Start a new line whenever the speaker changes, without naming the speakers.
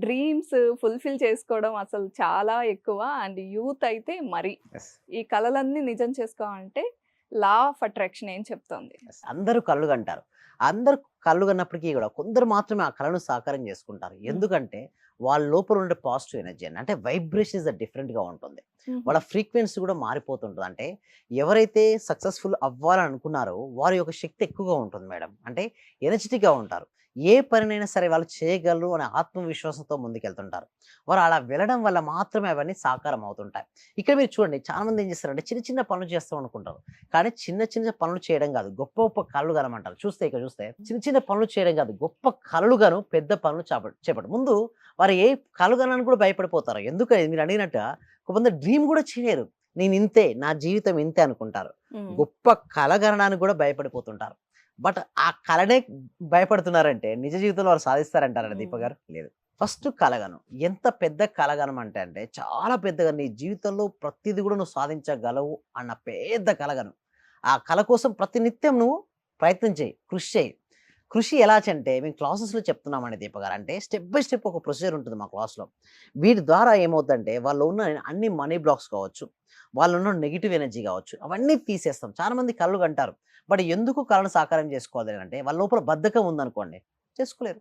Dreams fulfil చేసుకోవడం అసలు చాలా ఎక్కువ. అండ్ యూత్ అయితే మరి.
యెస్.
ఈ కలలన్నీ నిజం చేసుకోవాలంటే లా ఆఫ్ అట్రాక్షన్ ఏం చెప్తోంది?
యెస్. అందరూ కలలు కంటారు. అందరూ కలలు కన్నప్పటికీ గూడా కొందరు మాత్రమే ఆ కలను సాకారం చేసుకుంటారు.
హ్మ్.
ఎందుకంటే వాళ్ళ లోపల ఉండే పాజిటివ్ ఎనర్జీ అని. అంటే వైబ్రేషన్స్ డిఫరెంట్‌గా ఉంటుంది.
హుహు.
వాళ్ళ ఫ్రీక్వెన్సీ కూడా మారిపోతుంటది. అంటే ఎవరైతే సక్సెస్‌ఫుల్ అవ్వాలని అనుకున్నారో వారి యొక్క శక్తి ఎక్కువగా ఉంటుంది మేడం. అంటే ఎనర్జిటిక్‌గా ఉంటారు. ఏ పనినైనా సరే వాళ్ళు చేయగలరు అనే ఆత్మవిశ్వాసంతో ముందుకెళ్తుంటారు. వారు అలా వెళ్ళడం వల్ల మాత్రమే అవన్నీ సాకారం అవుతుంటాయి. ఇక్కడ మీరు చూడండి చాలామంది ఏం చేస్తారంటే చిన్న చిన్న పనులు చేస్తాం అనుకుంటారు. కానీ చిన్న చిన్న పనులు చేయడం గాదు. గొప్ప గొప్ప కలలు కనమంటారు. ఇక్కడ చూస్తే చిన్న చిన్న పనులు చేయడం గాదు. గొప్ప కలలుగాను పెద్ద పనులు చేపట్టు. ముందు వారు ఏ కలలు కనడానికి కూడా భయపడిపోతారు. ఎందుకని మీరు అడిగినట్టుగా కొంతమంది డ్రీమ్ గూడా చేయలేరు. నేనింతే, నా జీవితం ఇంతే అనుకుంటారు.
హ్మ్.
గొప్ప కల గనడానికి గూడా భయపడిపోతుంటారు. బట్ ఆ కలనే భయపడుతున్నారంటే నిజ జీవితంలో వారు సాధిస్తారంటారా దీప
హ్మ్.
గారు? లేదు. ఫస్ట్ కలగను. ఎంత పెద్ద కలగనమంటే అంటే చాలా పెద్దగా నీ జీవితంలో ప్రతీది గూడా నువ్వు సాధించగలవు అన్న పెద్ద కలగను. ఆ కల కోసం ప్రతినిత్యం నువ్వు ప్రయత్నం చెయి. కృషి చెయి. కృషి ఎలా చంటే మేము క్లాసెస్‌లో చెప్తున్నామండి దీప గారు. అంటే స్టెప్ బై స్టెప్ ఒక ప్రొసీజర్ ఉంటుంది మా క్లాస్‌లో. వీటి ద్వారా ఏమవుద్దంటే వాళ్ళలో ఉన్న అన్ని మనీ బ్లాక్స్ కావచ్చు, వాళ్ళలో ఉన్న నెగెటివ్ ఎనర్జీ కావచ్చు, అవన్నీ తీసేస్తాం. చాలామంది కలలు కంటారు. బట్ ఎందుకు కలను సాకారం చేసుకోవాలి అంటే వాళ్ళ లోపల బద్ధకం ఉందనుకోండి చేసుకోలేరు.